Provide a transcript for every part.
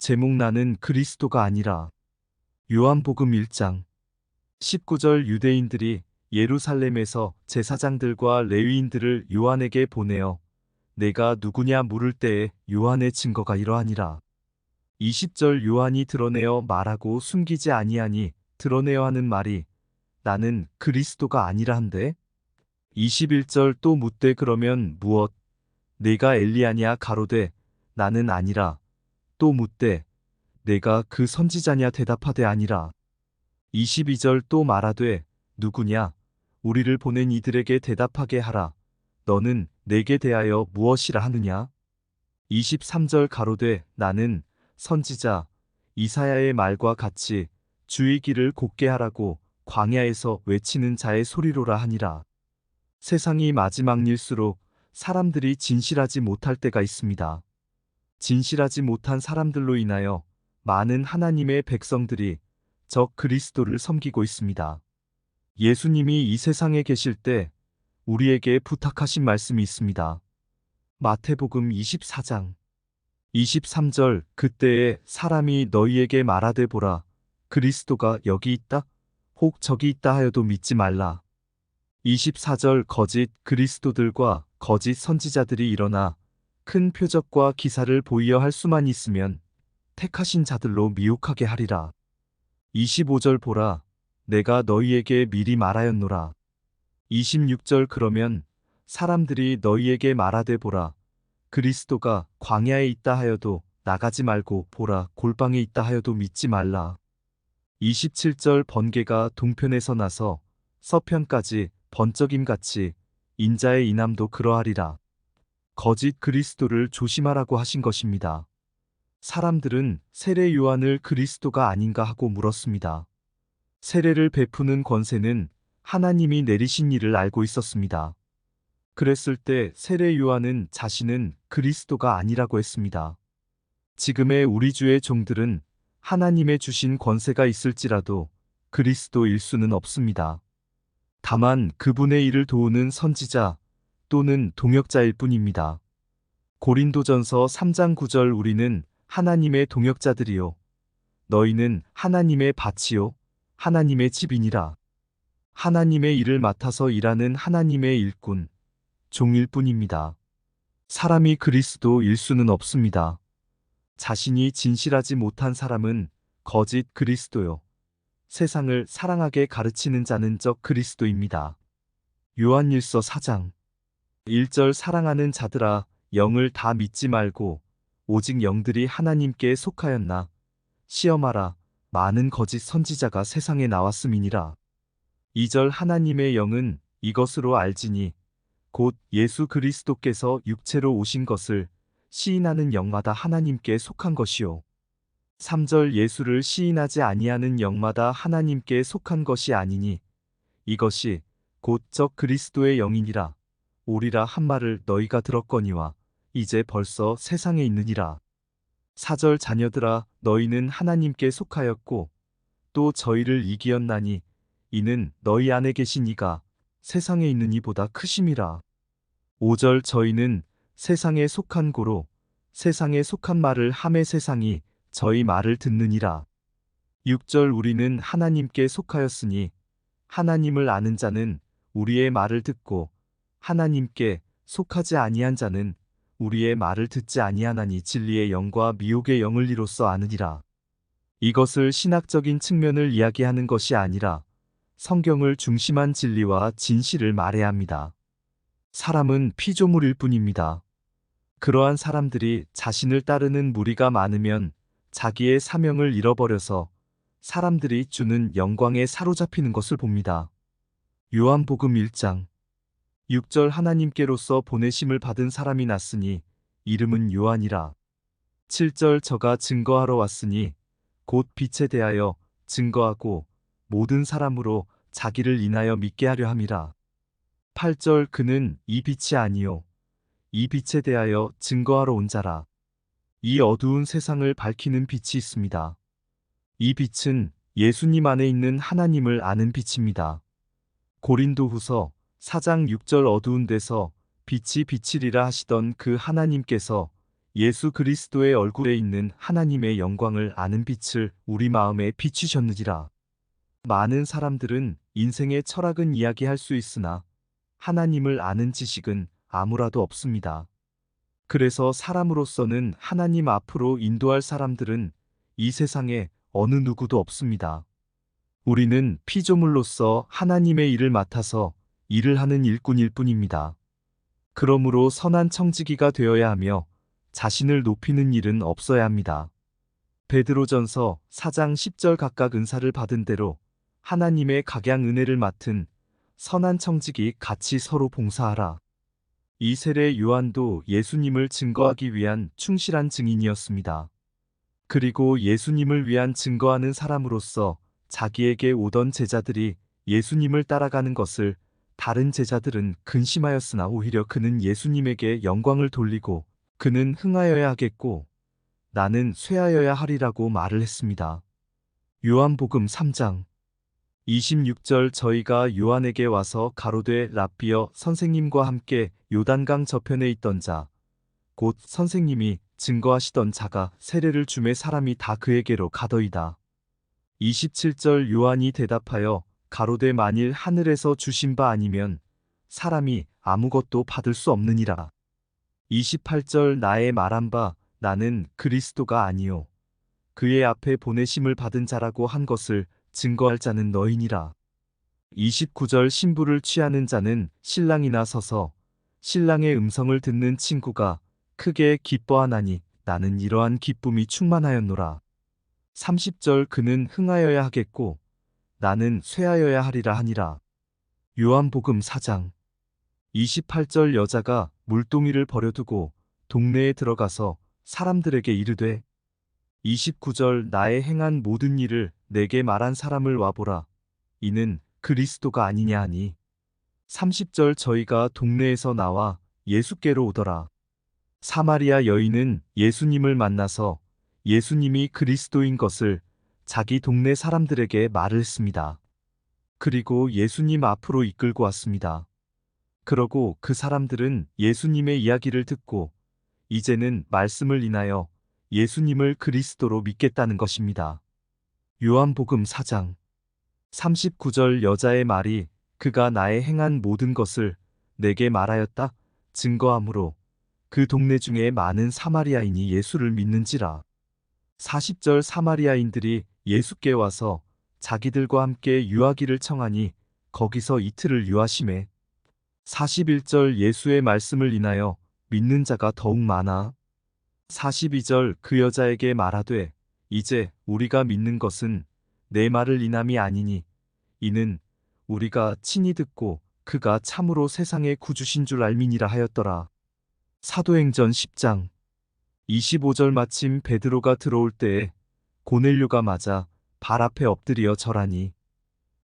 제목 나는 그리스도가 아니라. 요한복음 1장 19절 유대인들이 예루살렘에서 제사장들과 레위인들을 요한에게 보내어 내가 누구냐 물을 때에 요한의 증거가 이러하니라. 20절 요한이 드러내어 말하고 숨기지 아니하니 드러내어 하는 말이 나는 그리스도가 아니라 한데. 21절 또 묻되 그러면 무엇 내가 엘리야냐 가로되 나는 아니라. 또 묻되 내가 그 선지자냐 대답하되 아니라. 22절 또 말하되 누구냐 우리를 보낸 이들에게 대답하게 하라. 너는 내게 대하여 무엇이라 하느냐. 23절 가로되 나는 선지자 이사야의 말과 같이 주의 길을 곧게 하라고 광야에서 외치는 자의 소리로라 하니라. 세상이 마지막일수록 사람들이 진실하지 못할 때가 있습니다. 진실하지 못한 사람들로 인하여 많은 하나님의 백성들이 적 그리스도를 섬기고 있습니다. 예수님이 이 세상에 계실 때 우리에게 부탁하신 말씀이 있습니다. 마태복음 24장 23절 그때에 사람이 너희에게 말하되 보라 그리스도가 여기 있다 혹 저기 있다 하여도 믿지 말라. 24절 거짓 그리스도들과 거짓 선지자들이 일어나 큰 표적과 기사를 보이어 할 수만 있으면 택하신 자들로 미혹하게 하리라. 25절 보라 내가 너희에게 미리 말하였노라. 26절 그러면 사람들이 너희에게 말하되 보라 그리스도가 광야에 있다 하여도 나가지 말고 보라 골방에 있다 하여도 믿지 말라. 27절 번개가 동편에서 나서 서편까지 번쩍임같이 인자의 인함도 그러하리라. 거짓 그리스도를 조심하라고 하신 것입니다. 사람들은 세례 요한을 그리스도가 아닌가 하고 물었습니다. 세례를 베푸는 권세는 하나님이 내리신 일을 알고 있었습니다. 그랬을 때 세례 요한은 자신은 그리스도가 아니라고 했습니다. 지금의 우리 주의 종들은 하나님의 주신 권세가 있을지라도 그리스도일 수는 없습니다. 다만 그분의 일을 도우는 선지자 또는 동역자일 뿐입니다. 고린도전서 3장 9절 우리는 하나님의 동역자들이요 너희는 하나님의 밭이요 하나님의 집이니라. 하나님의 일을 맡아서 일하는 하나님의 일꾼, 종일 뿐입니다. 사람이 그리스도일 수는 없습니다. 자신이 진실하지 못한 사람은 거짓 그리스도요. 세상을 사랑하게 가르치는 자는 적 그리스도입니다. 요한일서 4장 1절 사랑하는 자들아 영을 다 믿지 말고 오직 영들이 하나님께 속하였나 시험하라 많은 거짓 선지자가 세상에 나왔음이니라. 2절 하나님의 영은 이것으로 알지니 곧 예수 그리스도께서 육체로 오신 것을 시인하는 영마다 하나님께 속한 것이요. 3절 예수를 시인하지 아니하는 영마다 하나님께 속한 것이 아니니 이것이 곧 적 그리스도의 영이니라. 오리라 한 말을 너희가 들었거니와 이제 벌써 세상에 있느니라. 4절 자녀들아 너희는 하나님께 속하였고 또 저희를 이기었나니 이는 너희 안에 계신 이가 세상에 있는 이보다 크심이라. 5절 저희는 세상에 속한 고로 세상에 속한 말을 하매 세상이 저희 말을 듣느니라. 6절 우리는 하나님께 속하였으니 하나님을 아는 자는 우리의 말을 듣고 하나님께 속하지 아니한 자는 우리의 말을 듣지 아니하나니 진리의 영과 미혹의 영을 이로써 아느니라. 이것을 신학적인 측면을 이야기하는 것이 아니라 성경을 중심한 진리와 진실을 말해야 합니다. 사람은 피조물일 뿐입니다. 그러한 사람들이 자신을 따르는 무리가 많으면 자기의 사명을 잃어버려서 사람들이 주는 영광에 사로잡히는 것을 봅니다. 요한복음 1장 6절 하나님께로서 보내심을 받은 사람이 났으니 이름은 요한이라. 7절 저가 증거하러 왔으니 곧 빛에 대하여 증거하고 모든 사람으로 자기를 인하여 믿게 하려 함이라. 8절 그는 이 빛이 아니요 이 빛에 대하여 증거하러 온 자라. 이 어두운 세상을 밝히는 빛이 있습니다. 이 빛은 예수님 안에 있는 하나님을 아는 빛입니다. 고린도후서 4장 6절 어두운 데서 빛이 비치리라 하시던 그 하나님께서 예수 그리스도의 얼굴에 있는 하나님의 영광을 아는 빛을 우리 마음에 비추셨느니라. 많은 사람들은 인생의 철학은 이야기할 수 있으나 하나님을 아는 지식은 아무라도 없습니다. 그래서 사람으로서는 하나님 앞으로 인도할 사람들은 이 세상에 어느 누구도 없습니다. 우리는 피조물로서 하나님의 일을 맡아서 일을 하는 일꾼일 뿐입니다. 그러므로 선한 청지기가 되어야 하며 자신을 높이는 일은 없어야 합니다. 베드로전서 4장 10절 각각 은사를 받은 대로 하나님의 각양 은혜를 맡은 선한 청지기 같이 서로 봉사하라. 이 세례 요한도 예수님을 증거하기 위한 충실한 증인이었습니다. 그리고 예수님을 위한 증거하는 사람으로서 자기에게 오던 제자들이 예수님을 따라가는 것을 다른 제자들은 근심하였으나 오히려 그는 예수님에게 영광을 돌리고 그는 흥하여야 하겠고 나는 쇠하여야 하리라고 말을 했습니다. 요한복음 3장 26절 저희가 요한에게 와서 가로되 랍비여 선생님과 함께 요단강 저편에 있던 자 곧 선생님이 증거하시던 자가 세례를 주매 사람이 다 그에게로 가더이다. 27절 요한이 대답하여 가로되 만일 하늘에서 주신 바 아니면 사람이 아무것도 받을 수 없느니라. 28절 나의 말한 바 나는 그리스도가 아니요 그의 앞에 보내심을 받은 자라고 한 것을 증거할 자는 너희니라. 29절 신부를 취하는 자는 신랑이나 서서 신랑의 음성을 듣는 친구가 크게 기뻐하나니 나는 이러한 기쁨이 충만하였노라. 30절 그는 흥하여야 하겠고 나는 쇠하여야 하리라 하니라. 요한복음 4장 28절 여자가 물동이를 버려두고 동네에 들어가서 사람들에게 이르되 29절 나의 행한 모든 일을 내게 말한 사람을 와보라. 이는 그리스도가 아니냐 하니 30절 저희가 동네에서 나와 예수께로 오더라. 사마리아 여인은 예수님을 만나서 예수님이 그리스도인 것을 자기 동네 사람들에게 말을 했습니다. 그리고 예수님 앞으로 이끌고 왔습니다. 그러고 그 사람들은 예수님의 이야기를 듣고 이제는 말씀을 인하여 예수님을 그리스도로 믿겠다는 것입니다. 요한복음 4장 39절 여자의 말이 그가 나의 행한 모든 것을 내게 말하였다 증거하므로 그 동네 중에 많은 사마리아인이 예수를 믿는지라. 40절 사마리아인들이 예수께 와서 자기들과 함께 유하기를 청하니 거기서 이틀을 유하심에 41절 예수의 말씀을 인하여 믿는 자가 더욱 많아 42절 그 여자에게 말하되 이제 우리가 믿는 것은 내 말을 인함이 아니니 이는 우리가 친히 듣고 그가 참으로 세상의 구주신 줄 알미니라 하였더라. 사도행전 10장 25절 마침 베드로가 들어올 때에 고넬료가 맞아 발 앞에 엎드려 절하니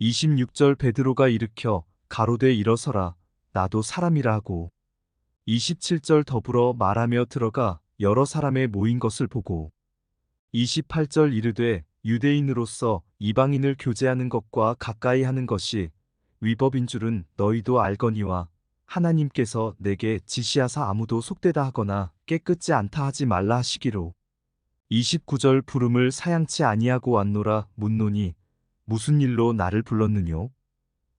26절 베드로가 일으켜 가로되 일어서라 나도 사람이라 하고 27절 더불어 말하며 들어가 여러 사람의 모인 것을 보고 28절 이르되 유대인으로서 이방인을 교제하는 것과 가까이 하는 것이 위법인 줄은 너희도 알거니와 하나님께서 내게 지시하사 아무도 속되다 하거나 깨끗지 않다 하지 말라 하시기로 29절 부름을 사양치 아니하고 왔노라 묻노니 무슨 일로 나를 불렀느뇨?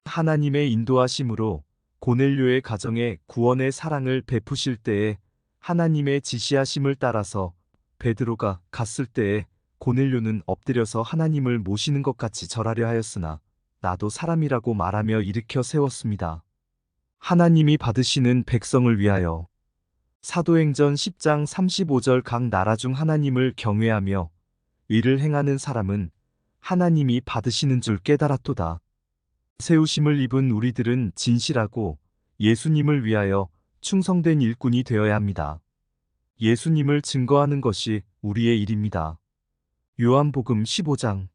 하나님의 인도하심으로 고넬료의 가정에 구원의 사랑을 베푸실 때에 하나님의 지시하심을 따라서 베드로가 갔을 때에 고넬료는 엎드려서 하나님을 모시는 것 같이 절하려 하였으나 나도 사람이라고 말하며 일으켜 세웠습니다. 하나님이 받으시는 백성을 위하여. 사도행전 10장 35절 각 나라 중 하나님을 경외하며 의를 행하는 사람은 하나님이 받으시는 줄 깨달았도다. 세우심을 입은 우리들은 진실하고 예수님을 위하여 충성된 일꾼이 되어야 합니다. 예수님을 증거하는 것이 우리의 일입니다. 요한복음 15장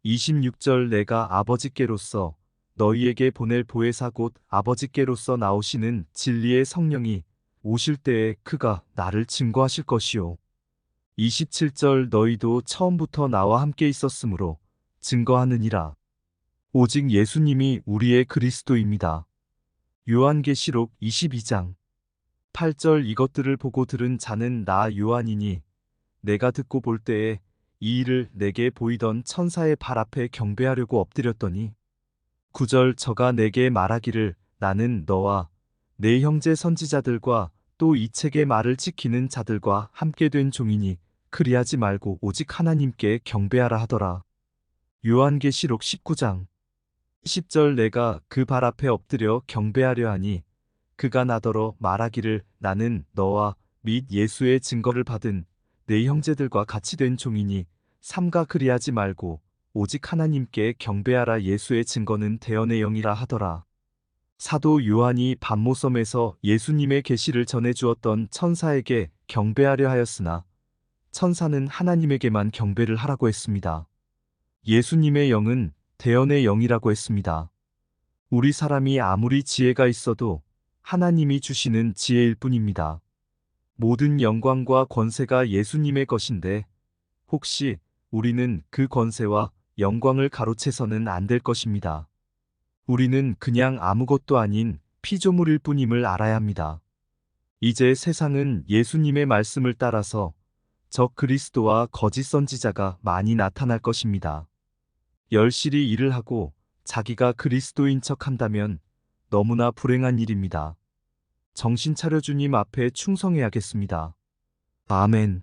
26절 내가 아버지께로서 너희에게 보낼 보혜사 곧 아버지께로서 나오시는 진리의 성령이 오실 때에 그가 나를 증거하실 것이요. 27절 너희도 처음부터 나와 함께 있었으므로 증거하느니라. 오직 예수님이 우리의 그리스도입니다. 요한계시록 22장 8절 이것들을 보고 들은 자는 나 요한이니 내가 듣고 볼 때에 이 일을 내게 보이던 천사의 발 앞에 경배하려고 엎드렸더니 9절 저가 내게 말하기를 나는 너와 내 형제 선지자들과 또 이 책의 말을 지키는 자들과 함께 된 종이니 그리하지 말고 오직 하나님께 경배하라 하더라. 요한계시록 19장 10절 내가 그 발 앞에 엎드려 경배하려 하니 그가 나더러 말하기를 나는 너와 및 예수의 증거를 받은 내 형제들과 같이 된 종이니 삼가 그리하지 말고 오직 하나님께 경배하라. 예수의 증거는 대언의 영이라 하더라. 사도 요한이 반모섬에서 예수님의 계시를 전해 주었던 천사에게 경배하려 하였으나 천사는 하나님에게만 경배를 하라고 했습니다. 예수님의 영은 대언의 영이라고 했습니다. 우리 사람이 아무리 지혜가 있어도 하나님이 주시는 지혜일 뿐입니다. 모든 영광과 권세가 예수님의 것인데 혹시 우리는 그 권세와 영광을 가로채서는 안 될 것입니다. 우리는 그냥 아무것도 아닌 피조물일 뿐임을 알아야 합니다. 이제 세상은 예수님의 말씀을 따라서 적 그리스도와 거짓 선지자가 많이 나타날 것입니다. 열심히 일을 하고 자기가 그리스도인 척 한다면 너무나 불행한 일입니다. 정신 차려 주님 앞에 충성해야겠습니다. 아멘.